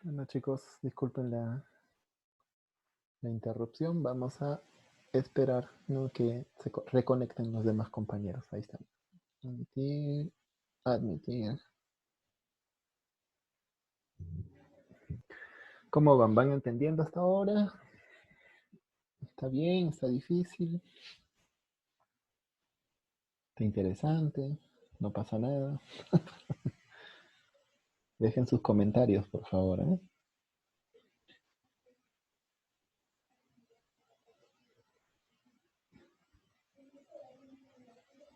Bueno, chicos, disculpen la interrupción. Vamos a esperar, ¿no?, que se reconecten los demás compañeros. Ahí están. Admitir, admitir. ¿Cómo van? ¿Van entendiendo hasta ahora? ¿Está bien? ¿Está difícil? ¿Está interesante? ¿No pasa nada? Dejen sus comentarios, por favor, ¿eh?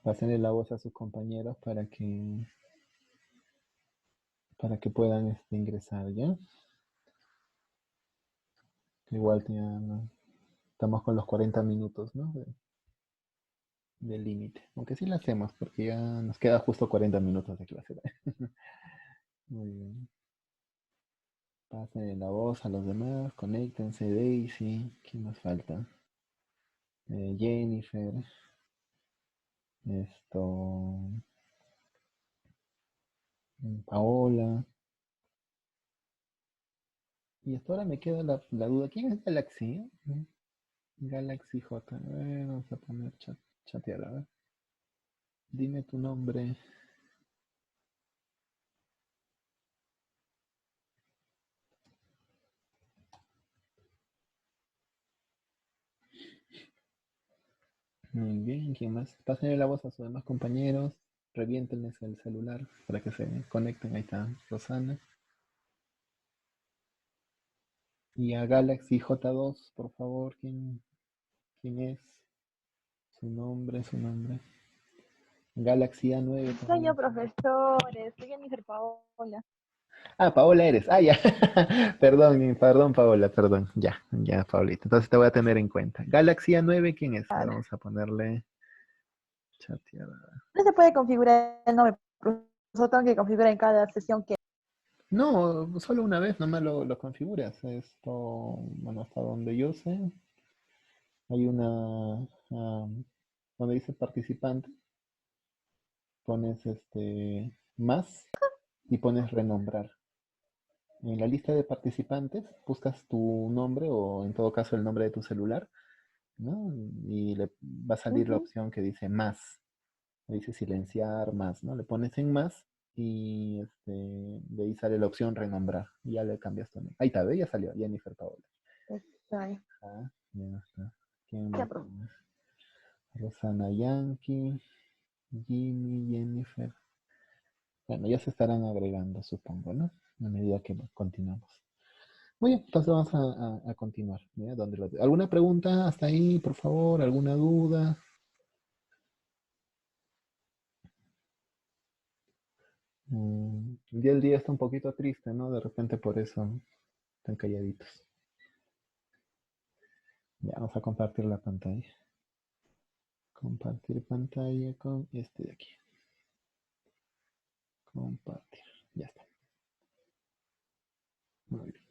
Pásenle la voz a sus compañeros para que puedan ingresar, ¿ya? Igual ya, ¿no?, estamos con los 40 minutos, ¿no?, de límite. Aunque sí lo hacemos, porque ya nos queda justo 40 minutos de clase. Muy bien. Pasen la voz a los demás, conéctense. Daisy, ¿quién más falta? Jennifer, esto, Paola. Y hasta ahora me queda la duda. ¿Quién es Galaxy? Galaxy J. A ver, vamos a poner chatear, a ver. Dime tu nombre. Muy bien, ¿quién más? Pásenle la voz a sus demás compañeros. Reviéntenles el celular para que se conecten. Ahí está Rosana. Y a Galaxy J2, por favor, ¿quién es? Su nombre, su nombre. Galaxy A9 Soy yo, también. profesores. Soy Jennifer Paola. Ah, Paola eres. Ah, ya. Perdón, Paola, perdón. Ya, Paulita. Entonces te voy a tener en cuenta. Galaxy A9, ¿quién es? A ver, vamos a ponerle chatear. No se puede configurar el nombre, solo tengo que configurar en cada sesión que... No, solo una vez nomás lo configuras. Esto, bueno, hasta donde yo sé, hay donde dice participante, pones más y pones renombrar. En la lista de participantes buscas tu nombre o en todo caso el nombre de tu celular, ¿no? Y le va a salir la opción que dice más. Le dice silenciar más, ¿no? Le pones en más y de ahí sale la opción renombrar. Y ya le cambias tu nombre. Ahí está, ¿ve? Ya salió, Jennifer Paola. Ah, ya está. ¿Quién Ya, más? profe. Rosana Yankee, Jimmy, Jennifer. Bueno, ya se estarán agregando, supongo, ¿no? A medida que continuamos. Muy bien, entonces vamos a continuar. ¿Ya? ¿Alguna pregunta hasta ahí, por favor? ¿Alguna duda? El día está un poquito triste, ¿no? De repente por eso están calladitos. Ya, vamos a compartir la pantalla. Compartir pantalla con este de aquí. Compartir. Ya está. Muy bien.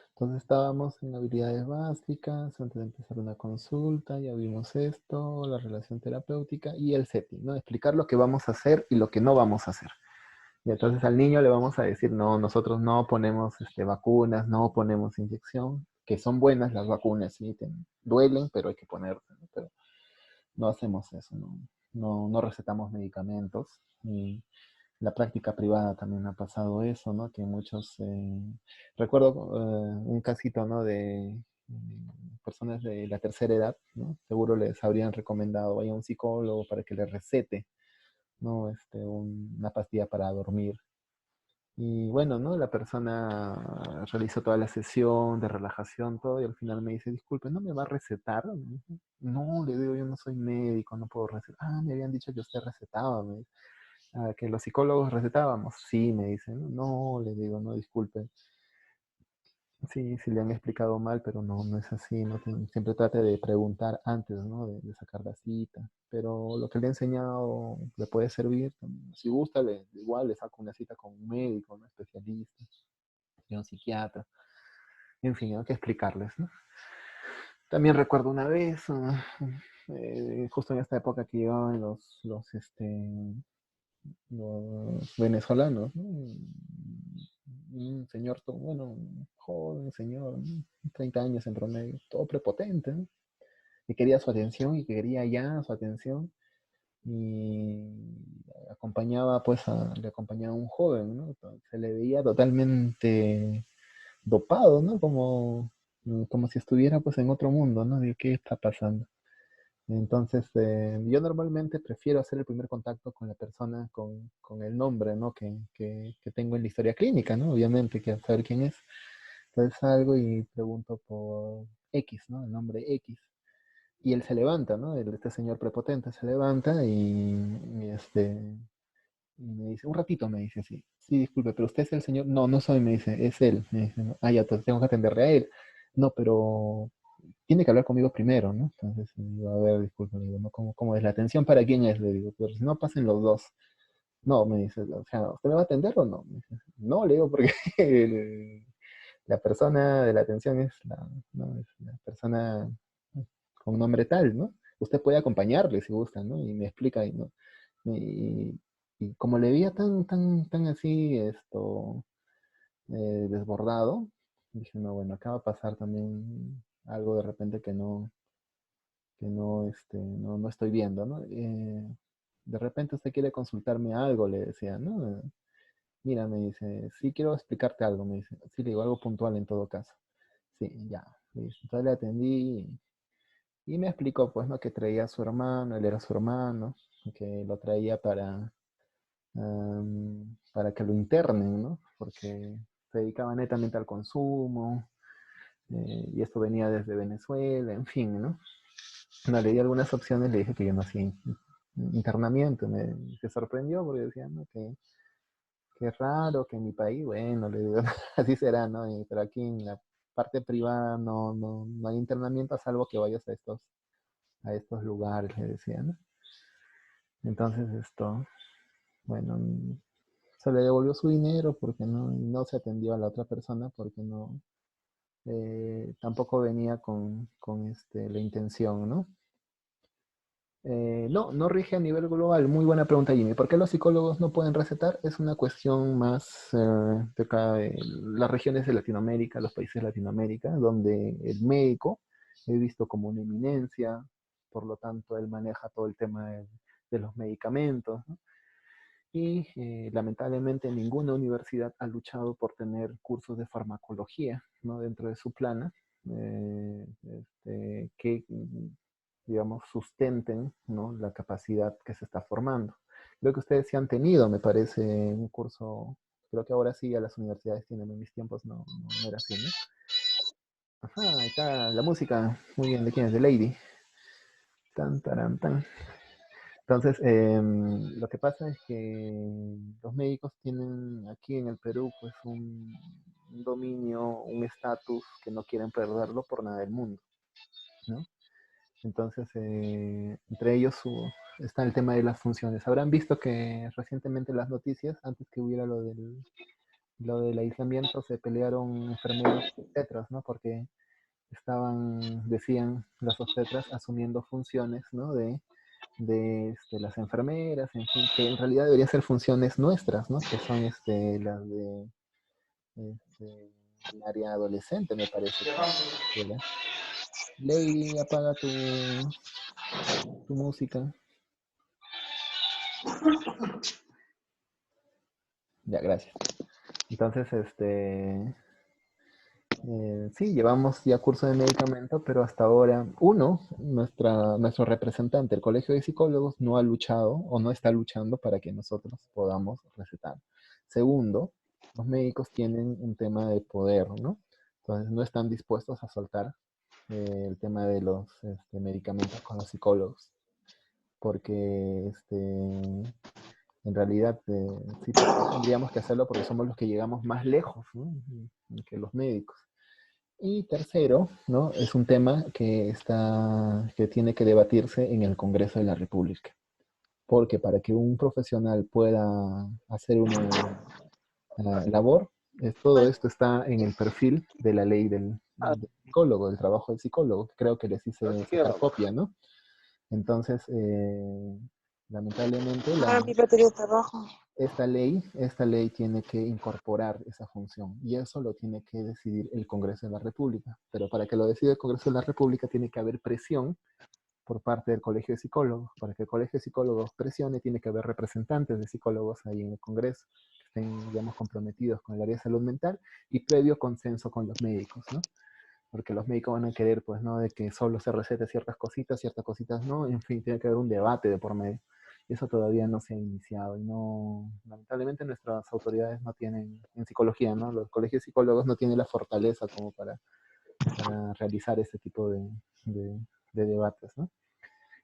Entonces estábamos en habilidades básicas, antes de empezar una consulta, ya vimos esto, la relación terapéutica y el setting, ¿no? Explicar lo que vamos a hacer y lo que no vamos a hacer. Y entonces al niño le vamos a decir, no, nosotros no ponemos vacunas, no ponemos inyección, que son buenas las vacunas, sí, duelen, pero hay que ponerlas, ¿no? Pero no hacemos eso, no recetamos medicamentos. Y la práctica privada también ha pasado eso, ¿no? Que muchos, recuerdo un casito, ¿no? De personas de la tercera edad, ¿no? Seguro les habrían recomendado, vaya a un psicólogo para que les recete, ¿no? Una pastilla para dormir. Y bueno, ¿no? La persona realizó toda la sesión de relajación, todo, y al final me dice, disculpe, ¿no me va a recetar? No, le digo, yo no soy médico, no puedo recetar. Ah, me habían dicho que usted recetaba, me dice. Ah, que los psicólogos recetábamos. Sí, me dicen. No, le digo, no, disculpe. Sí, sí le han explicado mal, pero no es así, ¿no? Siempre trate de preguntar antes, ¿no? De sacar la cita. Pero lo que le he enseñado le puede servir. Si gusta, igual le saco una cita con un médico, un especialista, y un psiquiatra. En fin, hay que explicarles, ¿no? También recuerdo una vez, justo en esta época que llegaban los venezolanos, ¿no? un señor, bueno, un joven señor, ¿no? 30 años en promedio, todo prepotente, ¿no? Que quería su atención y que quería ya su atención y acompañaba pues le acompañaba un joven, ¿no? Se le veía totalmente dopado, ¿no? Como si estuviera pues en otro mundo, ¿no? De qué está pasando. Entonces, yo normalmente prefiero hacer el primer contacto con la persona con el nombre, ¿no? Que tengo en la historia clínica, ¿no? Obviamente, quiero saber quién es. Entonces salgo y pregunto por X, ¿no? El nombre X. Y él se levanta, ¿no? Este señor prepotente se levanta y me dice, un ratito me dice así, sí, disculpe, pero usted es el señor, no, no soy, me dice, es él, me dice, ¿no? Ah, ya, pues tengo que atenderle a él, no, pero tiene que hablar conmigo primero, ¿no? Entonces, digo, a ver, disculpe, le digo, ¿no? ¿Cómo es la atención para quién es? Le digo, pero si no pasen los dos. No, me dice, o sea, ¿usted me va a atender o no? Me dice, no, le digo, porque la persona de la atención es no, es la persona con nombre tal, ¿no? Usted puede acompañarle si gusta, ¿no? Y me explica, y, ¿no? Y, y como le veía tan así, desbordado, dije, no, bueno, acá va a pasar también algo de repente que no estoy viendo, ¿no? De repente usted quiere consultarme algo, le decía, ¿no? Mira, me dice, sí quiero explicarte algo, me dice, sí, le digo algo puntual en todo caso. Sí, ya, listo. Entonces le atendí y me explicó, pues, ¿no? Que traía a su hermano, él era su hermano, que lo traía para que lo internen, ¿no? Porque se dedicaba netamente al consumo, y esto venía desde Venezuela, en fin, ¿no? No, le di algunas opciones, le dije que yo no hacía internamiento, se sorprendió porque decía, ¿no? Que raro que en mi país, bueno, le digo, así será, ¿no? Pero aquí en la parte privada no hay internamiento, salvo que vayas a estos lugares, le decía, ¿no? Entonces bueno, se le devolvió su dinero porque no se atendió a la otra persona porque tampoco venía con la intención, ¿no? No rige a nivel global. Muy buena pregunta, Jimmy. ¿Por qué los psicólogos no pueden recetar? Es una cuestión más de las regiones de Latinoamérica, los países de Latinoamérica, donde el médico es visto como una eminencia, por lo tanto, él maneja todo el tema de los medicamentos, ¿no? Y lamentablemente ninguna universidad ha luchado por tener cursos de farmacología, ¿no? Dentro de su plana, que, digamos, sustenten, ¿no? La capacidad que se está formando. Creo que ustedes sí han tenido, me parece, un curso, creo que ahora sí ya las universidades tienen, en mis tiempos no era así, ¿no? Ajá, ahí está la música, muy bien, ¿de quién es? De Lady. Tan, taran, tan. Entonces, lo que pasa es que los médicos tienen aquí en el Perú pues un dominio, un estatus que no quieren perderlo por nada del mundo, ¿no? Entonces, entre ellos está el tema de las funciones. Habrán visto que recientemente en las noticias, antes que hubiera lo del aislamiento, se pelearon enfermeros obstetras, ¿no? Porque decían las obstetras, asumiendo funciones, ¿no? de las enfermeras, en fin, que en realidad deberían ser funciones nuestras, ¿no? Que son las de este, el área adolescente, me parece que era. Lady, apaga tu música. Ya, gracias. Entonces, sí, llevamos ya curso de medicamento, pero hasta ahora, nuestro representante, el Colegio de Psicólogos, no ha luchado o no está luchando para que nosotros podamos recetar. Segundo, los médicos tienen un tema de poder, ¿no? Entonces no están dispuestos a soltar el tema de los medicamentos con los psicólogos, porque en realidad sí tendríamos que hacerlo porque somos los que llegamos más lejos, ¿no? Que los médicos. Y tercero, ¿no? Es un tema que tiene que debatirse en el Congreso de la República. Porque para que un profesional pueda hacer una labor, todo esto está en el perfil de la ley del psicólogo, del trabajo del psicólogo. Creo que les hice sacar copia, ¿no? Entonces, lamentablemente, Mi batería está abajo. esta ley tiene que incorporar esa función y eso lo tiene que decidir el Congreso de la República. Pero para que lo decida el Congreso de la República tiene que haber presión por parte del Colegio de Psicólogos. Para que el Colegio de Psicólogos presione, tiene que haber representantes de psicólogos ahí en el Congreso que estén, digamos, comprometidos con el área de salud mental y previo consenso con los médicos, ¿no? Porque los médicos van a querer, pues, ¿no? De que solo se recete ciertas cositas no, en fin, tiene que haber un debate de por medio. Y eso todavía no se ha iniciado y no, lamentablemente nuestras autoridades no tienen, en psicología, ¿no? Los colegios de psicólogos no tienen la fortaleza como para realizar ese tipo de, de debates, ¿no?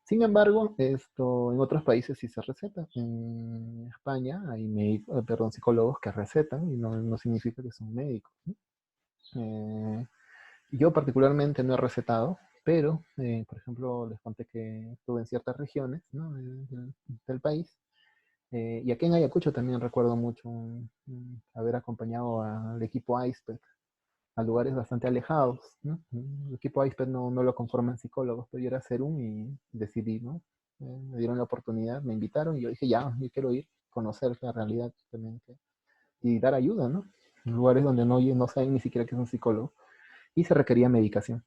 Sin embargo, esto en otros países sí se receta. En España hay perdón, psicólogos que recetan y no, no significa que son médicos, ¿no? Yo particularmente no he recetado, pero, por ejemplo, les conté que estuve en ciertas regiones, ¿no? Del país. Y aquí en Ayacucho también recuerdo mucho haber acompañado al equipo ICEPED a lugares bastante alejados, ¿no? El equipo ICEPED no lo conforman psicólogos, pero yo era Serum y decidí, ¿no? Me dieron la oportunidad, me invitaron y yo dije, ya, yo quiero ir, conocer la realidad también y dar ayuda, ¿no? En lugares donde no saben ni siquiera que es un psicólogo y se requería medicación.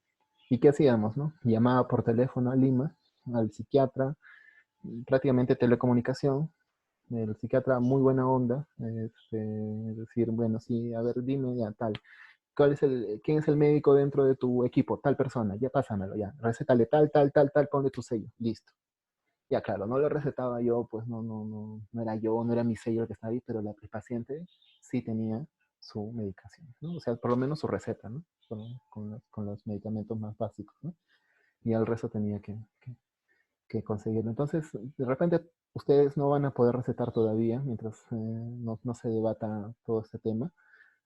¿Y qué hacíamos, no? Llamaba por teléfono a Lima, al psiquiatra, prácticamente telecomunicación, el psiquiatra muy buena onda, decir, bueno, sí, a ver, dime ya tal, quién es el médico dentro de tu equipo, tal persona, ya pásamelo, ya, recétale tal, ponle tu sello, listo. Ya, claro, no lo recetaba yo, pues no era yo, no era mi sello el que estaba ahí, pero el paciente sí tenía su medicación, ¿no? O sea, por lo menos su receta, ¿no? Con los medicamentos más básicos, ¿no? Y el resto tenía que conseguirlo. Entonces, de repente, ustedes no van a poder recetar todavía mientras no se debata todo este tema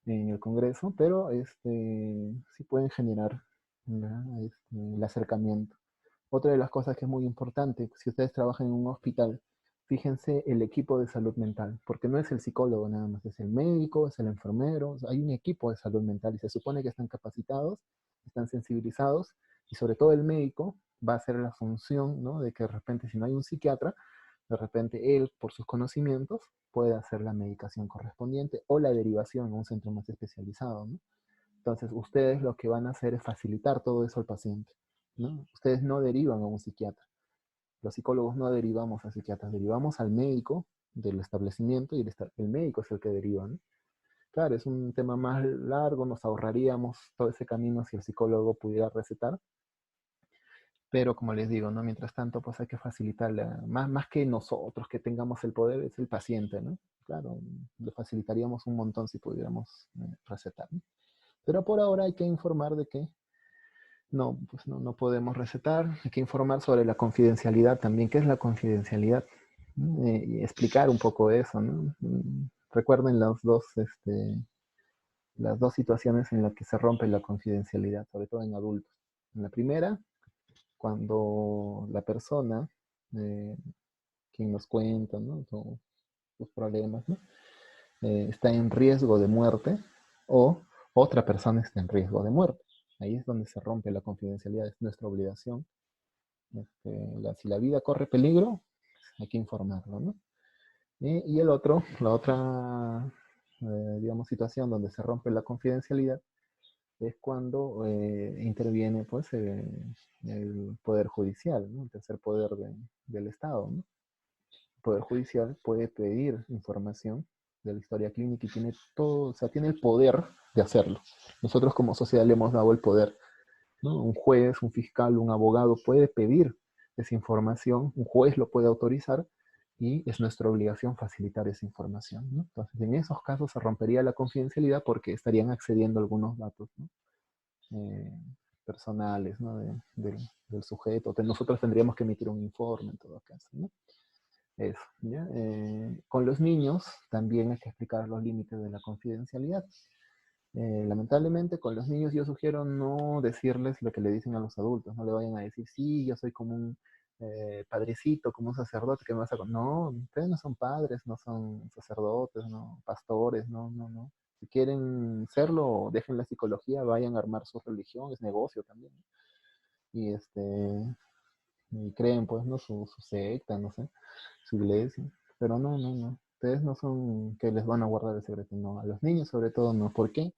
en el Congreso, pero sí pueden generar el acercamiento. Otra de las cosas que es muy importante, si ustedes trabajan en un hospital, fíjense el equipo de salud mental, porque no es el psicólogo nada más, es el médico, es el enfermero, hay un equipo de salud mental y se supone que están capacitados, están sensibilizados y sobre todo el médico va a hacer la función, ¿no? De que de repente si no hay un psiquiatra, de repente él, por sus conocimientos, puede hacer la medicación correspondiente o la derivación a un centro más especializado, ¿no? Entonces, ustedes lo que van a hacer es facilitar todo eso al paciente, ¿no? Ustedes no derivan a un psiquiatra. Los psicólogos no derivamos a psiquiatras, derivamos al médico del establecimiento y el médico es el que deriva, ¿no? Claro, es un tema más largo, nos ahorraríamos todo ese camino si el psicólogo pudiera recetar, pero como les digo, ¿no? Mientras tanto, pues hay que facilitarle, más que nosotros que tengamos el poder, es el paciente, ¿no? Claro, le facilitaríamos un montón si pudiéramos recetar, ¿no? Pero por ahora hay que informar de que no, pues no podemos recetar. Hay que informar sobre la confidencialidad también. ¿Qué es la confidencialidad? Y explicar un poco eso, ¿no? Recuerden las dos situaciones en las que se rompe la confidencialidad, sobre todo en adultos. En la primera, cuando la persona, eh, quien nos cuenta, ¿no? Sus problemas, ¿no? Está en riesgo de muerte o otra persona está en riesgo de muerte. Ahí es donde se rompe la confidencialidad, es nuestra obligación. Si la vida corre peligro, hay que informarlo, ¿no? Y la otra, digamos, situación donde se rompe la confidencialidad es cuando interviene, pues, el Poder Judicial, ¿no? El tercer poder del Estado, ¿no? El Poder Judicial puede pedir información de la historia clínica y tiene todo, o sea, tiene el poder de hacerlo. Nosotros como sociedad le hemos dado el poder, ¿no? Un juez, un fiscal, un abogado puede pedir esa información, un juez lo puede autorizar y es nuestra obligación facilitar esa información, ¿no? Entonces, en esos casos se rompería la confidencialidad porque estarían accediendo a algunos datos, ¿no? eh, personales, ¿no? Del sujeto. Nosotros tendríamos que emitir un informe en todo caso, ¿no? Eso, ¿ya? Con los niños también hay que explicar los límites de la confidencialidad. Lamentablemente con los niños yo sugiero no decirles lo que le dicen a los adultos, no le vayan a decir, sí, yo soy como un padrecito, como un sacerdote que me vas a... No, ustedes no son padres, no son sacerdotes, no, pastores, no. Si quieren serlo, dejen la psicología, vayan a armar su religión, es negocio también. Y y creen pues, ¿no? Su secta, no sé, su iglesia. Pero no. Ustedes no son que les van a guardar el secreto, no. A los niños sobre todo no. ¿Por qué?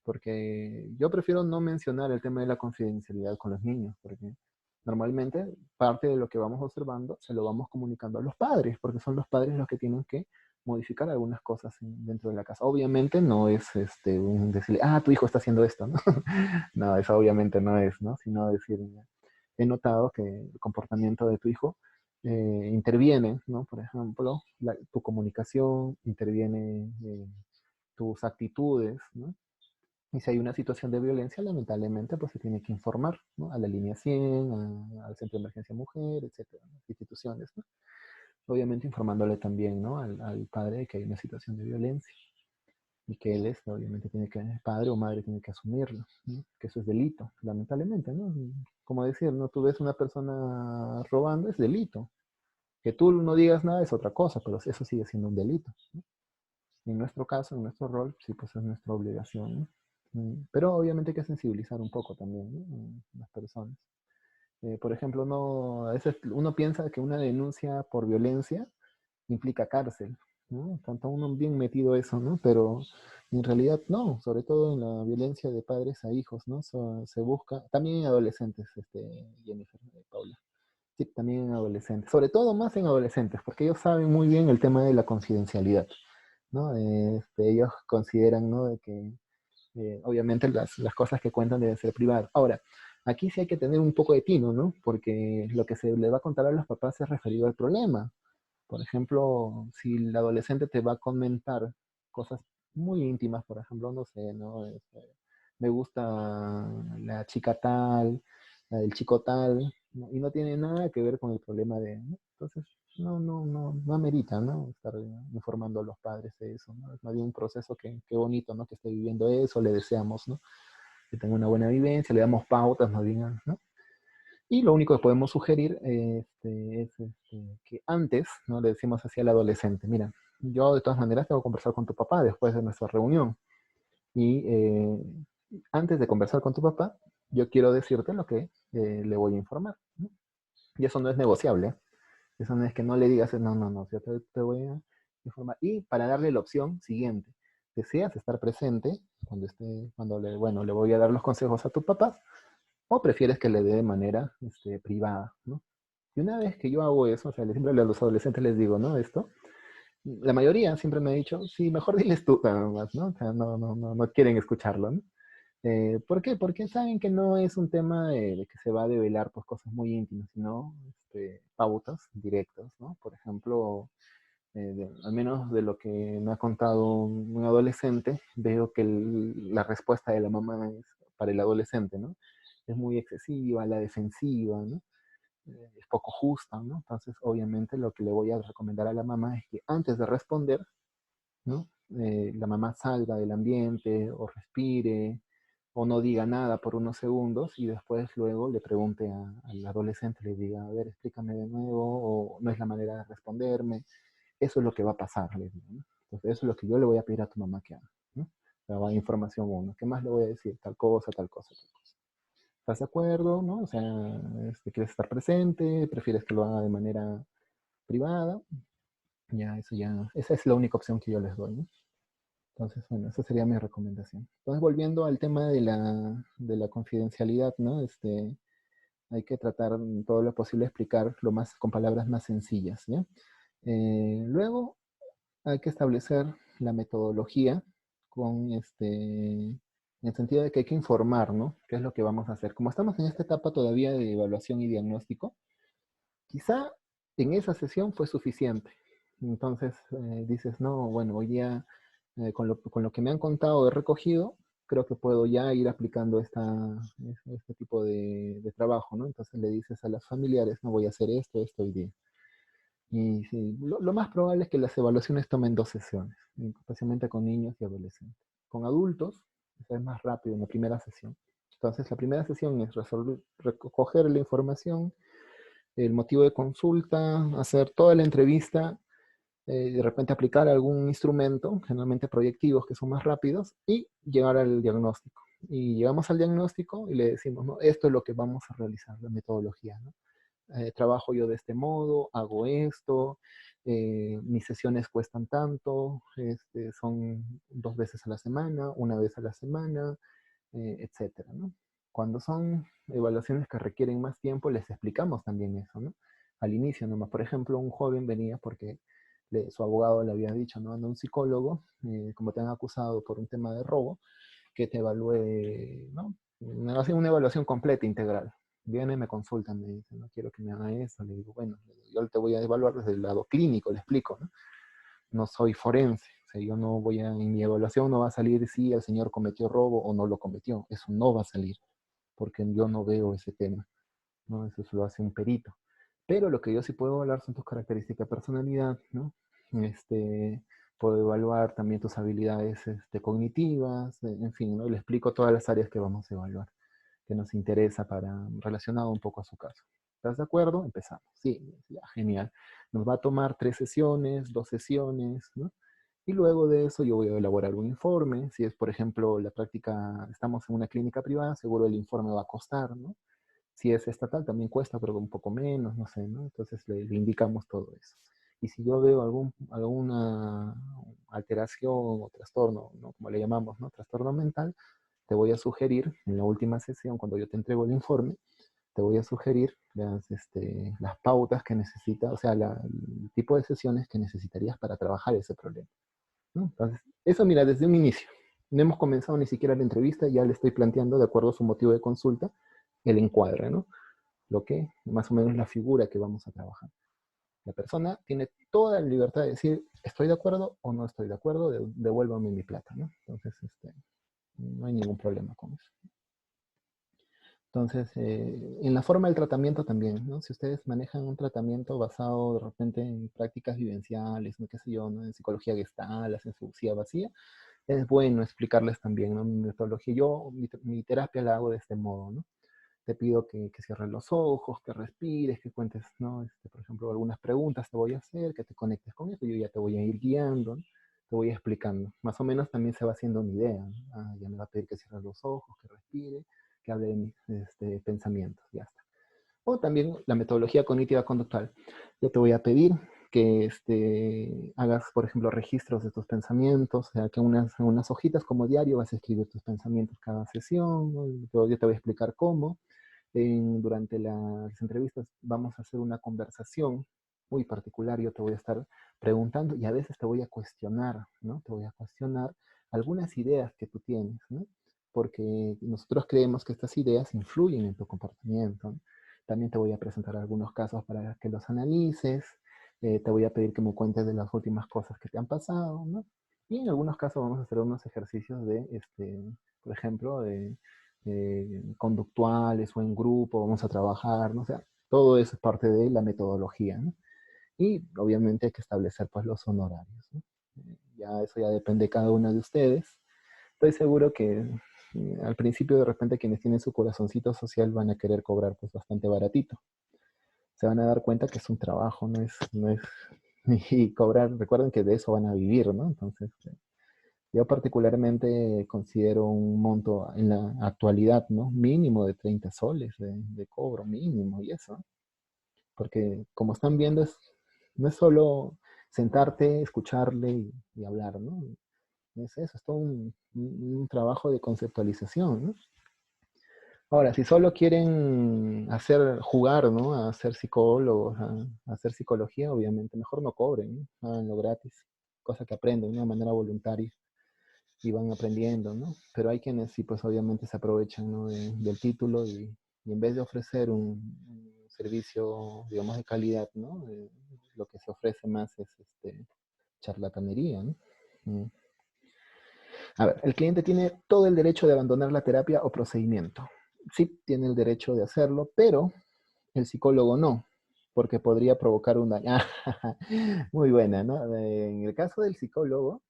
Porque yo prefiero no mencionar el tema de la confidencialidad con los niños, porque normalmente parte de lo que vamos observando se lo vamos comunicando a los padres, porque son los padres los que tienen que modificar algunas cosas dentro de la casa. Obviamente no es un decirle, ah, tu hijo está haciendo esto, ¿no? No, eso obviamente no es, ¿no? Sino decir, he notado que el comportamiento de tu hijo interviene, ¿no? Por ejemplo, tu comunicación, interviene tus actitudes, ¿no? Y si hay una situación de violencia, lamentablemente, pues se tiene que informar, ¿no? A la línea 100, al Centro de Emergencia Mujer, etcétera, las instituciones, ¿no? Obviamente informándole también, ¿no? Al padre de que hay una situación de violencia y que él, obviamente, tiene que, padre o madre, tiene que asumirlo, ¿no? Que eso es delito, lamentablemente, ¿no? Como decir, ¿no? Tú ves una persona robando, es delito. Que tú no digas nada es otra cosa, pero eso sigue siendo un delito, ¿no? En nuestro caso, en nuestro rol, sí, pues es nuestra obligación, ¿no? Pero obviamente hay que sensibilizar un poco también, ¿no? Las personas. Por ejemplo, no, a veces uno piensa que una denuncia por violencia implica cárcel, ¿no? Tanto uno bien metido eso, ¿no? Pero en realidad no, sobre todo en la violencia de padres a hijos, ¿no? Se busca, también en adolescentes, Jennifer, Paula. Sí, también en adolescentes, sobre todo más en adolescentes, porque ellos saben muy bien el tema de la confidencialidad, ¿no? Ellos consideran, ¿no? De que obviamente las cosas que cuentan deben ser privadas. Ahora, aquí sí hay que tener un poco de tino, ¿no? Porque lo que se le va a contar a los papás es referido al problema. Por ejemplo, si el adolescente te va a comentar cosas muy íntimas, por ejemplo, no sé, ¿no? Me gusta la chica tal, el chico tal, ¿no? Y no tiene nada que ver con el problema de, ¿no? Entonces, no amerita, ¿no? Estar informando a los padres de eso, ¿no? Es más bien un proceso que bonito, ¿no? Que esté viviendo eso, le deseamos, ¿no? Que tenga una buena vivencia, le damos pautas, más bien, ¿no? Y lo único que podemos sugerir es que antes, ¿no? Le decimos así al adolescente, mira, yo de todas maneras tengo que conversar con tu papá después de nuestra reunión. Y antes de conversar con tu papá, yo quiero decirte lo que le voy a informar, ¿no? Y eso no es negociable. Eso no es que no le digas, no, yo te voy a informar. Y para darle la opción siguiente, ¿deseas estar presente cuando bueno, le voy a dar los consejos a tu papá? ¿O prefieres que le dé de manera privada, ¿no? Y una vez que yo hago eso, o sea, siempre a los adolescentes les digo, ¿no? Esto, la mayoría siempre me ha dicho, sí, mejor diles tú nada más, ¿no? O sea, no quieren escucharlo, ¿no? ¿Por qué? Porque saben que no es un tema de que se va a develar pues, cosas muy íntimas, sino pautas directas, ¿no? Por ejemplo, al menos de lo que me ha contado un adolescente, veo que la respuesta de la mamá es, para el adolescente, ¿no? Es muy excesiva, la defensiva, ¿no? Es poco justa, ¿no? Entonces, obviamente, lo que le voy a recomendar a la mamá es que antes de responder, ¿no? La mamá salga del ambiente o respire o no diga nada por unos segundos y después luego le pregunte al adolescente, le diga, a ver, explícame de nuevo o no es la manera de responderme. Eso es lo que va a pasar, le digo, ¿no? Entonces, eso es lo que yo le voy a pedir a tu mamá que haga, ¿no? La información uno. ¿Qué más le voy a decir? Tal cosa, tal cosa, tal cosa. ¿Estás de acuerdo? ¿No? O sea, ¿quieres estar presente? ¿Prefieres que lo haga de manera privada? Esa es la única opción que yo les doy, ¿no? Entonces, bueno, esa sería mi recomendación. Entonces, volviendo al tema de la confidencialidad, ¿no? Hay que tratar todo lo posible de explicar con palabras más sencillas, ¿ya? Luego, hay que establecer la metodología en el sentido de que hay que informar, ¿no? ¿Qué es lo que vamos a hacer? Como estamos en esta etapa todavía de evaluación y diagnóstico, quizá en esa sesión fue suficiente. Entonces dices, no, bueno, hoy día con lo que me han contado he recogido, creo que puedo ya ir aplicando este tipo de trabajo, ¿no? Entonces le dices a las familiares, no voy a hacer esto hoy día. Y sí, lo más probable es que las evaluaciones tomen 2 sesiones, especialmente con niños y adolescentes. Con adultos, es más rápido en la primera sesión. Entonces, la primera sesión es recoger la información, el motivo de consulta, hacer toda la entrevista, de repente aplicar algún instrumento, generalmente proyectivos que son más rápidos, y llegar al diagnóstico. Y llegamos al diagnóstico y le decimos, no, esto es lo que vamos a realizar, la metodología, ¿no? trabajo yo de este modo, hago esto, mis sesiones cuestan tanto, son 2 veces a la semana, 1 vez a la semana, etcétera, ¿no? Cuando son evaluaciones que requieren más tiempo, les explicamos también eso, ¿no? Al inicio nomás, por ejemplo, un joven venía porque su abogado le había dicho, ¿no? Anda un psicólogo, como te han acusado por un tema de robo, que te evalúe, ¿no? Me hace una evaluación completa, integral. Viene, me consultan, me dice, no quiero que me haga eso. Le digo, bueno, yo te voy a evaluar desde el lado clínico, le explico, ¿no? No soy forense, o sea, yo no voy a, en mi evaluación no va a salir si el señor cometió robo o no lo cometió, eso no va a salir, porque yo no veo ese tema, ¿no? Eso se lo hace un perito. Pero lo que yo sí puedo evaluar son tus características de personalidad, ¿no? Este, puedo evaluar también tus habilidades cognitivas, en fin, ¿no? Le explico todas las áreas que vamos a evaluar, que nos interesa para relacionado un poco a su caso. ¿Estás de acuerdo? Empezamos. Sí, ya, genial. Nos va a tomar 3 sesiones, 2 sesiones, ¿no? Y luego de eso yo voy a elaborar un informe. Si es, por ejemplo, la práctica, estamos en una clínica privada, seguro el informe va a costar, ¿no? Si es estatal, también cuesta, pero un poco menos, no sé, ¿no? Entonces le indicamos todo eso. Y si yo veo alguna alteración o trastorno, ¿no? Como le llamamos, ¿no? Trastorno mental, te voy a sugerir, en la última sesión, cuando yo te entrego el informe, te voy a sugerir las pautas que necesitas, o sea, el tipo de sesiones que necesitarías para trabajar ese problema, ¿no? Entonces, eso mira, desde un inicio. No hemos comenzado ni siquiera la entrevista, ya le estoy planteando, de acuerdo a su motivo de consulta, el encuadre, ¿no? Lo que, más o menos, la figura que vamos a trabajar. La persona tiene toda la libertad de decir, estoy de acuerdo o no estoy de acuerdo, devuélvame mi plata, ¿no? Entonces, no hay ningún problema con eso. Entonces, en la forma del tratamiento también, ¿no? Si ustedes manejan un tratamiento basado de repente en prácticas vivenciales, ¿no? Qué sé yo, ¿no? En psicología gestal, en sexología vacía, es bueno explicarles también, ¿no? Mi metodología, mi terapia la hago de este modo, ¿no? Te pido que cierres los ojos, que respires, que cuentes, ¿no? Por ejemplo, algunas preguntas te voy a hacer, que te conectes con eso, yo ya te voy a ir guiando, ¿no? Te voy explicando. Más o menos también se va haciendo una idea, ¿no? Ah, ya me va a pedir que cierres los ojos, que respire, que hable de mis pensamientos, ya está. O también la metodología cognitiva conductual. Yo te voy a pedir que hagas, por ejemplo, registros de tus pensamientos, o sea, que unas hojitas como diario vas a escribir tus pensamientos cada sesión, ¿no? Yo te voy a explicar cómo. Durante las entrevistas vamos a hacer una conversación muy particular, yo te voy a estar preguntando y a veces te voy a cuestionar, ¿no? Te voy a cuestionar algunas ideas que tú tienes, ¿no? Porque nosotros creemos que estas ideas influyen en tu comportamiento, ¿no? También te voy a presentar algunos casos para que los analices, te voy a pedir que me cuentes de las últimas cosas que te han pasado, ¿no? Y en algunos casos vamos a hacer unos ejercicios por ejemplo, conductuales o en grupo, vamos a trabajar, ¿no? O sea, todo eso es parte de la metodología, ¿no? Y obviamente hay que establecer pues los honorarios, ¿no? Ya eso ya depende de cada uno de ustedes. Estoy seguro que al principio de repente quienes tienen su corazoncito social van a querer cobrar pues bastante baratito. Se van a dar cuenta que es un trabajo, no es, y cobrar, recuerden que de eso van a vivir, ¿no? Entonces, yo particularmente considero un monto en la actualidad, ¿no? Mínimo de 30 soles de cobro, mínimo, y eso. Porque como están viendo, no es solo sentarte, escucharle y hablar, ¿no? Es eso, es todo un trabajo de conceptualización, ¿no? Ahora, si solo quieren jugar, ¿no? A ser psicólogos, a hacer psicología, obviamente, mejor no cobren, ¿no? Háganlo gratis, cosa que aprenden, ¿no? De manera voluntaria y van aprendiendo, ¿no? Pero hay quienes sí, pues obviamente se aprovechan, ¿no? Del título y en vez de ofrecer un servicio, digamos, de calidad, ¿no? Lo que se ofrece más es charlatanería, ¿no? Mm. A ver, el cliente tiene todo el derecho de abandonar la terapia o procedimiento. Sí, tiene el derecho de hacerlo, pero el psicólogo no, porque podría provocar un daño. Muy buena, ¿no? En el caso del psicólogo,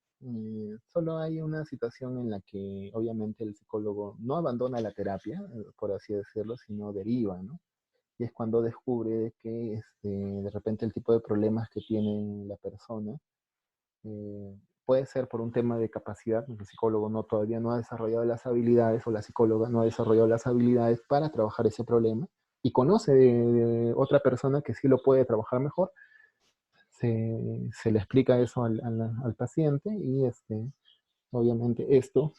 solo hay una situación en la que obviamente el psicólogo no abandona la terapia, por así decirlo, sino deriva, ¿no? Y es cuando descubre que de repente el tipo de problemas que tiene la persona puede ser por un tema de capacidad, el psicólogo todavía no ha desarrollado las habilidades o la psicóloga no ha desarrollado las habilidades para trabajar ese problema, y conoce de otra persona que sí lo puede trabajar mejor, se le explica eso al paciente y obviamente esto,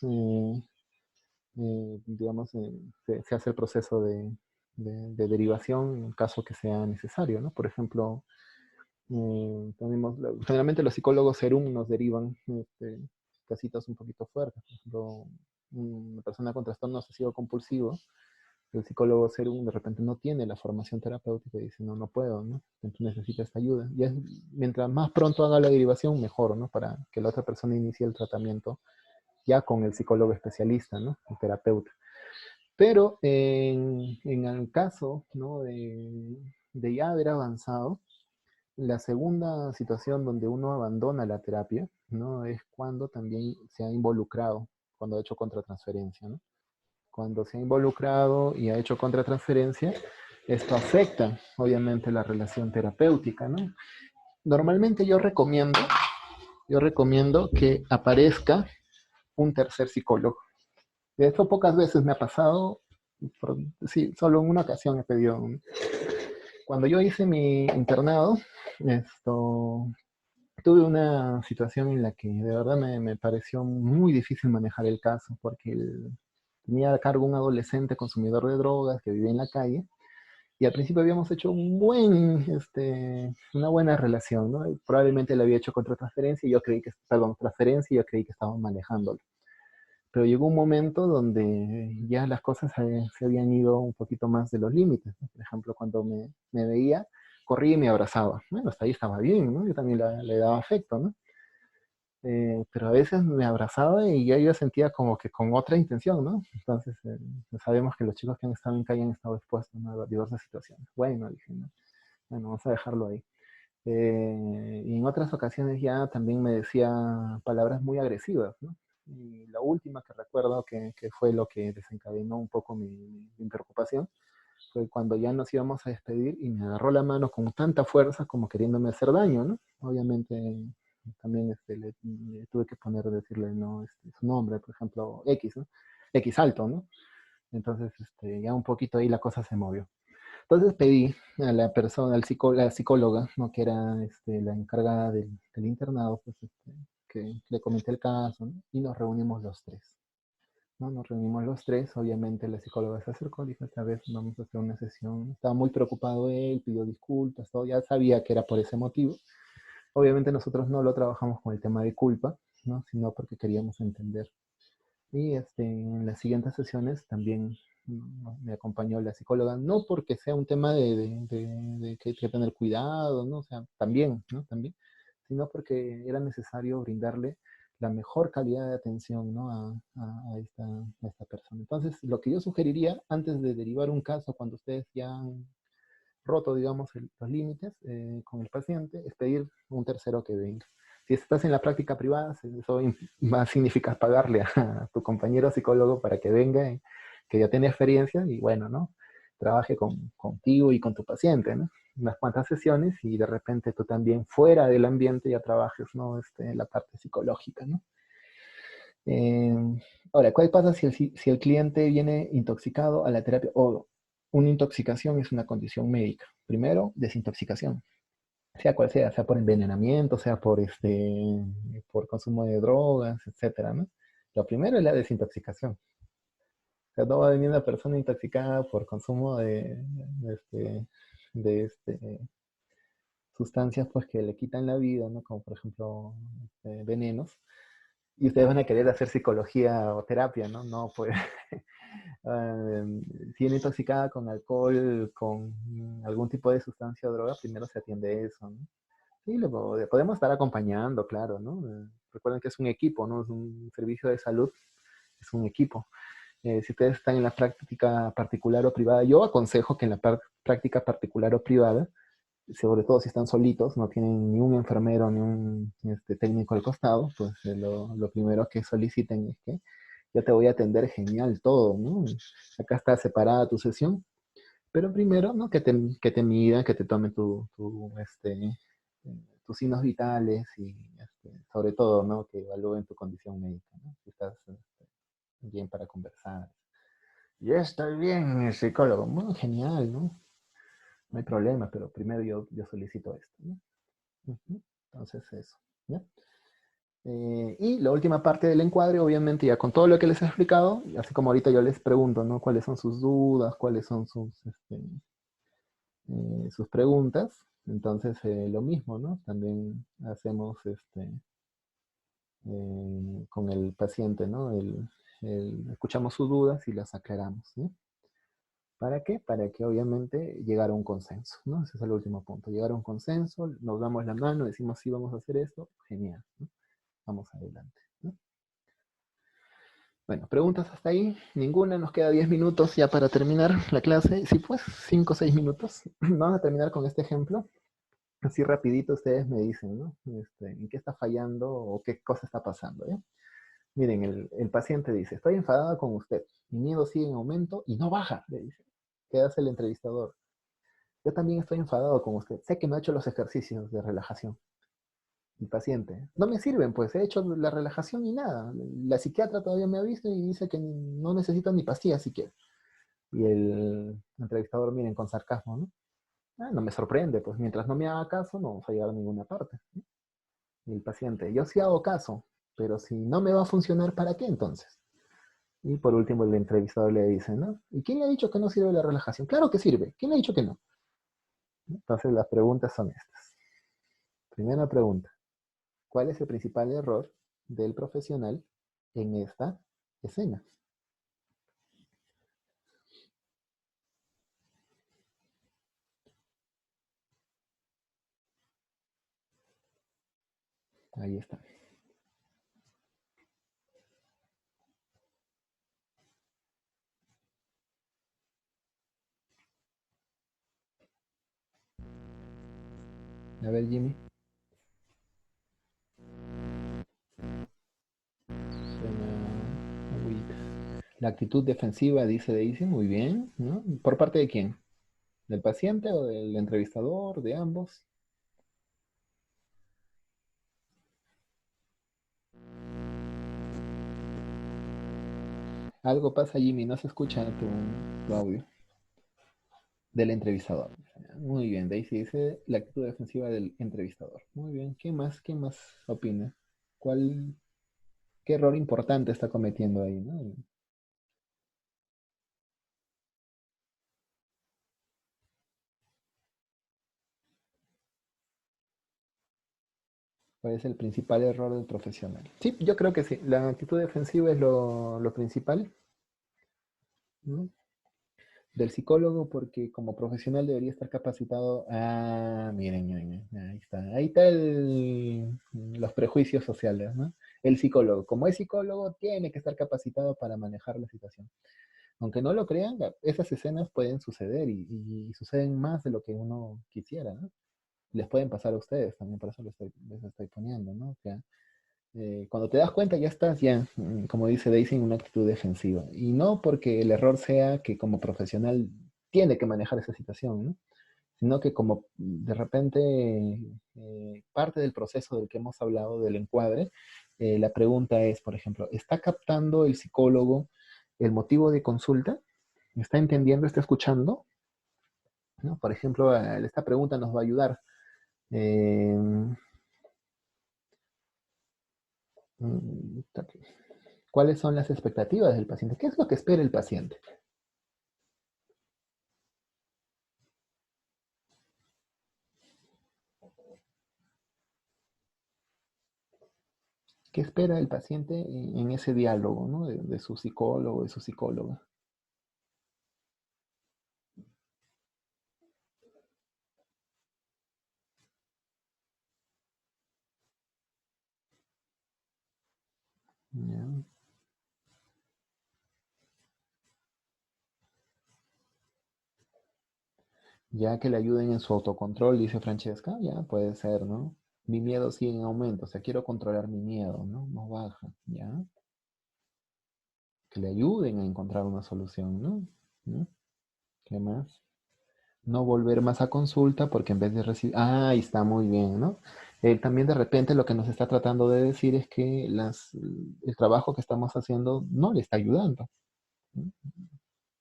digamos, se hace el proceso de derivación en caso que sea necesario, ¿no? Por ejemplo, generalmente los psicólogos serum nos derivan casitos un poquito fuertes. Por ejemplo, una persona con trastorno obsesivo compulsivo, el psicólogo serum de repente no tiene la formación terapéutica y dice, no, no puedo, ¿no? Entonces necesita esta ayuda. Y mientras más pronto haga la derivación, mejor, ¿no? Para que la otra persona inicie el tratamiento ya con el psicólogo especialista, ¿no? El terapeuta. Pero en el caso, ¿no? de ya haber avanzado, la segunda situación donde uno abandona la terapia, ¿no? Es cuando también se ha involucrado, cuando ha hecho contratransferencia, ¿no? Cuando se ha involucrado y ha hecho contratransferencia, esto afecta, obviamente, la relación terapéutica, ¿no? Normalmente yo recomiendo que aparezca un tercer psicólogo. Esto pocas veces me ha pasado, sí, solo en una ocasión he pedido. Cuando yo hice mi internado, esto, tuve una situación en la que de verdad me pareció muy difícil manejar el caso, porque tenía a cargo un adolescente consumidor de drogas que vivía en la calle, y al principio habíamos hecho una buena relación, ¿no? Y probablemente le había hecho transferencia y yo creí que, perdón, transferencia y yo creí que estaba manejándolo. Pero llegó un momento donde ya las cosas se habían ido un poquito más de los límites, ¿no? Por ejemplo, cuando me veía, corría y me abrazaba. Bueno, hasta ahí estaba bien, ¿no? Yo también le daba afecto, ¿no? Pero a veces me abrazaba y ya yo sentía como que con otra intención, ¿no? Entonces, sabemos que los chicos que han estado en calle han estado expuestos, ¿no? A diversas situaciones. Bueno, dije, ¿no? Bueno, vamos a dejarlo ahí. Y en otras ocasiones ya también me decía palabras muy agresivas, ¿no? Y la última que recuerdo que fue lo que desencadenó un poco mi preocupación fue cuando ya nos íbamos a despedir y me agarró la mano con tanta fuerza como queriéndome hacer daño, ¿no? Obviamente también le tuve que poner, decirle, ¿no? Su nombre, por ejemplo, X, ¿no? X alto, ¿no? Entonces, ya un poquito ahí la cosa se movió. Entonces pedí a la persona, la psicóloga, ¿no? Que era la encargada del internado, pues que le comenté el caso, ¿no? Y nos reunimos los tres, ¿no? Nos reunimos los tres, obviamente la psicóloga se acercó, dijo, esta vez vamos a hacer una sesión. Estaba muy preocupado él, pidió disculpas, todo, ya sabía que era por ese motivo. Obviamente nosotros no lo trabajamos con el tema de culpa, ¿no? Sino porque queríamos entender. Y en las siguientes sesiones también me acompañó la psicóloga, no porque sea un tema de que hay que tener cuidado, ¿no? O sea, también, ¿no? También, sino porque era necesario brindarle la mejor calidad de atención, ¿no? a esta persona. Entonces, lo que yo sugeriría antes de derivar un caso, cuando ustedes ya han roto, digamos, los límites con el paciente, es pedir un tercero que venga. Si estás en la práctica privada, eso va a significar pagarle a tu compañero psicólogo para que venga, que ya tiene experiencia y bueno, ¿no? Trabaje contigo y con tu paciente, ¿no? Unas cuantas sesiones y de repente tú también fuera del ambiente ya trabajes, ¿no? La parte psicológica, ¿no? Eh, Ahora, ¿cuál pasa si el cliente viene intoxicado a la terapia? O una intoxicación es una condición médica. Primero, desintoxicación, sea cual sea por envenenamiento, sea por consumo de drogas, etcétera, ¿no? Lo primero es la desintoxicación. O sea, no va a venir una persona intoxicada por consumo de sustancias pues que le quitan la vida, ¿no? Como por ejemplo venenos. Y ustedes van a querer hacer psicología o terapia, ¿no? No, pues si viene intoxicada con alcohol, con algún tipo de sustancia o droga, primero se atiende eso, ¿no? Sí, le podemos estar acompañando, claro, ¿no? Recuerden que es un equipo, ¿no? Es un servicio de salud, es un equipo. Si ustedes están en la práctica particular o privada, yo aconsejo que en la práctica particular o privada, sobre todo si están solitos, no tienen ni un enfermero ni un técnico al costado, pues lo primero que soliciten es que yo te voy a atender genial todo, ¿no? Acá está separada tu sesión, pero primero, ¿no? Que te midan, que te tomen tus signos vitales y sobre todo, ¿no? Que evalúen tu condición médica, ¿no? Si estás bien para conversar. Yo estoy bien, psicólogo. Muy genial, ¿no? No hay problema, pero primero yo solicito esto, ¿no? Ujú. Entonces eso, ¿ya? Y la última parte del encuadre, obviamente, ya con todo lo que les he explicado, así como ahorita yo les pregunto, ¿no? ¿Cuáles son sus dudas? ¿Cuáles son sus preguntas? Entonces, lo mismo, ¿no? También hacemos con el paciente, ¿no? Escuchamos sus dudas y las aclaramos, ¿no? ¿Para qué? Para que obviamente llegar a un consenso, ¿no? Ese es el último punto, llegar a un consenso, nos damos la mano, decimos sí, vamos a hacer esto, genial, ¿no? Vamos adelante, ¿no? Bueno, preguntas hasta ahí, ninguna, nos queda 10 minutos ya para terminar la clase, sí pues, 5 o 6 minutos, vamos a terminar con este ejemplo, así rapidito ustedes me dicen, ¿no? ¿En qué está fallando o qué cosa está pasando, ¿ya? Miren, el paciente dice, estoy enfadada con usted, mi miedo sigue en aumento y no baja, le dice. ¿Qué hace el entrevistador? Yo también estoy enfadado con usted. Sé que no ha hecho los ejercicios de relajación. El paciente. No me sirven, pues he hecho la relajación y nada. La psiquiatra todavía me ha visto y dice que no necesito ni pastillas siquiera. Y el entrevistador, miren, con sarcasmo, ¿no? Ah, no me sorprende, pues mientras no me haga caso no vamos a llegar a ninguna parte. ¿No? Y el paciente, yo sí hago caso, pero si no me va a funcionar, ¿para qué entonces? Y por último el entrevistador le dice, ¿no? ¿Y quién le ha dicho que no sirve la relajación? Claro que sirve. ¿Quién le ha dicho que no? Entonces las preguntas son estas. Primera pregunta. ¿Cuál es el principal error del profesional en esta escena? Ahí está. A ver, Jimmy. Suena agüita. La actitud defensiva, dice Daisy, muy bien, ¿no? ¿Por parte de quién? ¿Del paciente o del entrevistador? ¿De ambos? Algo pasa, Jimmy, no se escucha tu audio. Del entrevistador. Muy bien, Daisy dice la actitud defensiva del entrevistador. Muy bien, ¿qué más? ¿Qué más opina? ¿Cuál, qué error importante está cometiendo ahí, ¿no? ¿Cuál es el principal error del profesional? Sí, yo creo que sí. La actitud defensiva es lo principal, ¿no? Del psicólogo, porque como profesional debería estar capacitado. Ah, miren, miren, miren, ahí está. Ahí está los prejuicios sociales, ¿no? El psicólogo, como es psicólogo, tiene que estar capacitado para manejar la situación. Aunque no lo crean, esas escenas pueden suceder y suceden más de lo que uno quisiera, ¿no? Les pueden pasar a ustedes también, por eso les estoy poniendo, ¿no? O sea, cuando te das cuenta ya estás ya, como dice Daisy, en una actitud defensiva. Y no porque el error sea que como profesional tiene que manejar esa situación, ¿no? Sino que como de repente parte del proceso del que hemos hablado, del encuadre, la pregunta es, por ejemplo, ¿está captando el psicólogo el motivo de consulta? ¿Está entendiendo, está escuchando? ¿No? Por ejemplo, esta pregunta nos va a ayudar. Eh, mm, ¿Cuáles son las expectativas del paciente? ¿Qué es lo que espera el paciente? ¿Qué espera el paciente en ese diálogo, ¿no? De su psicólogo, de su psicóloga? Ya. Ya que le ayuden en su autocontrol, dice Francesca, ya puede ser, ¿no? Mi miedo sigue en aumento, o sea, quiero controlar mi miedo, ¿no? No baja, ¿ya? Que le ayuden a encontrar una solución, ¿no? ¿No? ¿Qué más? No volver más a consulta porque en vez de recibir... Ah, ahí está muy bien, ¿no? También de repente lo que nos está tratando de decir es que el trabajo que estamos haciendo no le está ayudando, ¿no?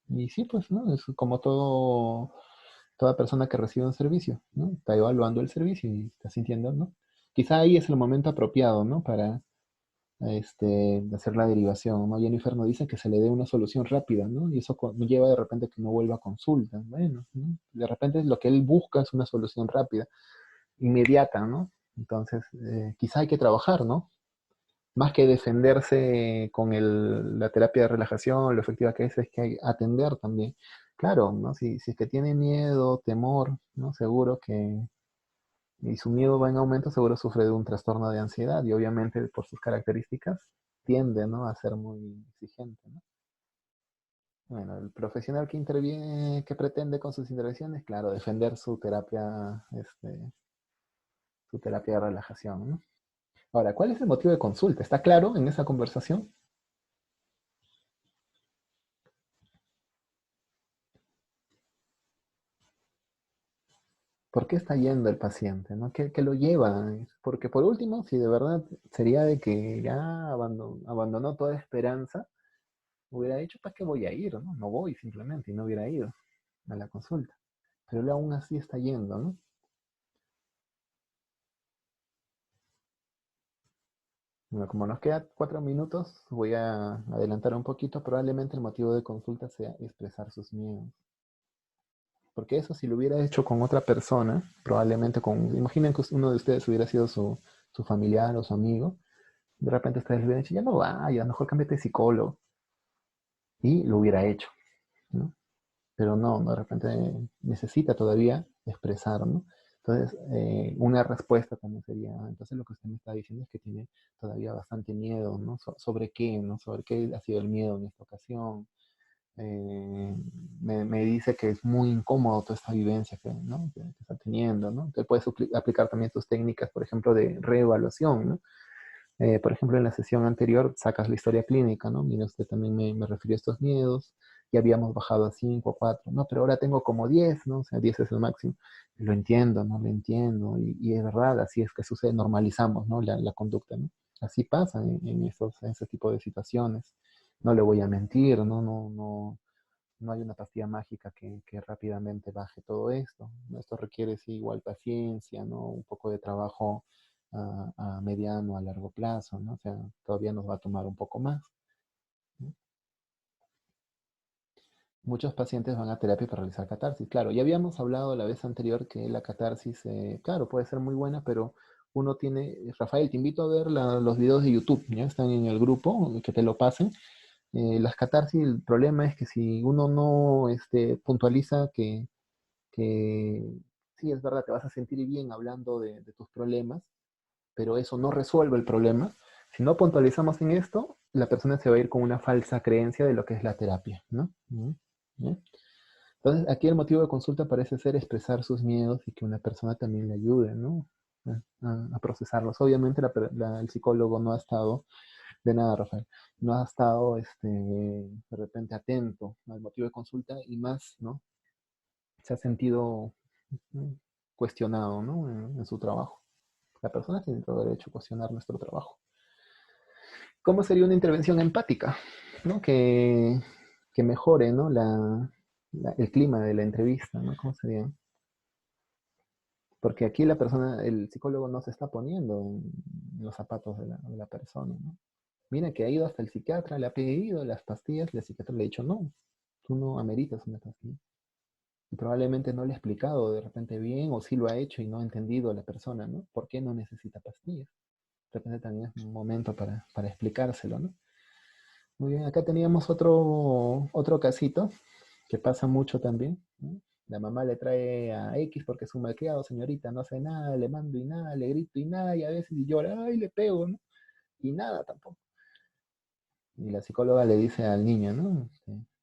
Y sí, pues, ¿no? Es como toda persona que recibe un servicio, ¿no? Está evaluando el servicio y está sintiendo, ¿no? Quizá ahí es el momento apropiado, ¿no? Para hacer la derivación, ¿no? Jennifer nos dice que se le dé una solución rápida, ¿no? Y eso lleva de repente que no vuelva a consulta. Bueno, ¿no? De repente lo que él busca es una solución rápida, inmediata, ¿no? Entonces, quizá hay que trabajar, ¿no? Más que defenderse con la terapia de relajación, lo efectiva que es que hay que atender también. Claro, ¿no? Si es que tiene miedo, temor, ¿no? Seguro que, y su miedo va en aumento, seguro sufre de un trastorno de ansiedad y obviamente por sus características tiende, ¿no? A ser muy exigente, ¿no? Bueno, el profesional que interviene, que pretende con sus intervenciones, claro, defender su terapia de relajación, ¿no? Ahora, ¿cuál es el motivo de consulta? ¿Está claro en esa conversación? ¿Por qué está yendo el paciente? ¿No? ¿Qué lo lleva? Porque por último, si de verdad sería de que ya abandonó toda esperanza, hubiera dicho, ¿para qué voy a ir? ¿No? No voy simplemente y no hubiera ido a la consulta. Pero él aún así está yendo, ¿no? Bueno, como nos queda 4 minutos, voy a adelantar un poquito. Probablemente el motivo de consulta sea expresar sus miedos. Porque eso si lo hubiera hecho con otra persona, probablemente imaginen que uno de ustedes hubiera sido su familiar o su amigo, de repente ustedes le hubieran dicho, ya no vaya, mejor cámbiate de psicólogo. Y lo hubiera hecho, ¿no? Pero no, de repente necesita todavía expresar, ¿no? Entonces, una respuesta también sería, entonces lo que usted me está diciendo es que tiene todavía bastante miedo, ¿no? ¿Sobre qué, no? ¿Sobre qué ha sido el miedo en esta ocasión? Eh, me dice que es muy incómodo toda esta vivencia ¿no? que está teniendo, ¿no? Entonces puedes aplicar también tus técnicas, por ejemplo, de reevaluación, ¿no? Por ejemplo, en la sesión anterior sacas la historia clínica, ¿no? Mira, usted también me refirió a estos miedos, y habíamos bajado a 5 a 4, no, pero ahora tengo como 10, ¿no? O sea, 10 es el máximo. Lo entiendo, ¿no? Lo entiendo, y es verdad, así es que sucede, normalizamos, ¿no? La conducta, ¿no? Así pasa en ese tipo de situaciones. No le voy a mentir, no hay una pastilla mágica que rápidamente baje todo esto. Esto requiere sí, igual paciencia, ¿no? Un poco de trabajo a mediano, a largo plazo, ¿no? O sea, todavía nos va a tomar un poco más, ¿no? Muchos pacientes van a terapia para realizar catarsis. Claro, ya habíamos hablado la vez anterior que la catarsis, claro, puede ser muy buena, pero uno tiene, Rafael, te invito a ver los videos de YouTube, ya están en el grupo, que te lo pasen. Las catarsis, el problema es que si uno no puntualiza que sí, es verdad, te vas a sentir bien hablando de tus problemas, pero eso no resuelve el problema. Si no puntualizamos en esto, la persona se va a ir con una falsa creencia de lo que es la terapia, ¿no? ¿Mm? Entonces, aquí el motivo de consulta parece ser expresar sus miedos y que una persona también le ayude, ¿no? A procesarlos. Obviamente el psicólogo no ha estado, de nada, Rafael, no ha estado de repente atento al motivo de consulta y más, ¿no? Se ha sentido mm, cuestionado, ¿no? En su trabajo. La persona tiene todo derecho a cuestionar nuestro trabajo. ¿Cómo sería una intervención empática? ¿No? Que mejore, ¿no? El clima de la entrevista, ¿no? ¿Cómo sería? Porque aquí la persona, el psicólogo no se está poniendo en los zapatos de la persona, ¿no? Mira que ha ido hasta el psiquiatra, le ha pedido las pastillas, y el psiquiatra le ha dicho, no, tú no ameritas una pastilla. Y probablemente no le ha explicado de repente bien, o sí lo ha hecho y no ha entendido a la persona, ¿no? ¿Por qué no necesita pastillas? De repente también es un momento para explicárselo, ¿no? Muy bien, acá teníamos otro casito que pasa mucho también, ¿no? La mamá le trae a X porque es un malcriado, señorita, no hace nada, le mando y nada, le grito y nada, y a veces llora, ay, le pego, ¿no? Y nada tampoco. Y la psicóloga le dice al niño, ¿no?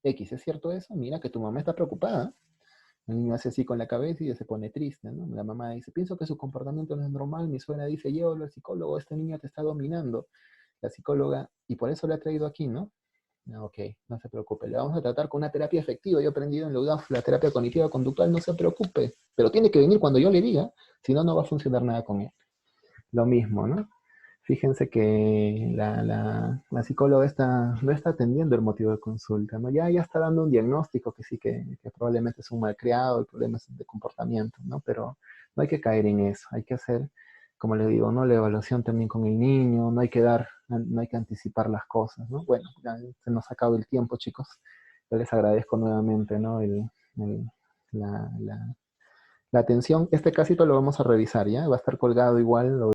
X, ¿es cierto eso? Mira que tu mamá está preocupada. El niño hace así con la cabeza y se pone triste, ¿no? La mamá dice, pienso que su comportamiento no es normal. Mi suegra dice, llévalo al psicólogo, este niño te está dominando. La psicóloga, y por eso le ha traído aquí, ¿no? Ok, no se preocupe, le vamos a tratar con una terapia efectiva. Yo he aprendido en la UDAF la terapia cognitiva conductual, no se preocupe, pero tiene que venir cuando yo le diga, si no, no va a funcionar nada con él. Lo mismo, ¿no? Fíjense que la psicóloga no está atendiendo el motivo de consulta, ¿no? Ya está dando un diagnóstico que sí que probablemente es un malcriado, el problema es de comportamiento, ¿no? Pero no hay que caer en eso, hay que hacer, como le digo, ¿no? La evaluación también con el niño, no hay que anticipar las cosas, ¿no? Bueno, ya se nos acaba el tiempo, chicos. Yo les agradezco nuevamente, ¿no? El- la, la, la atención. Este casito lo vamos a revisar, ¿ya? Va a estar colgado igual, lo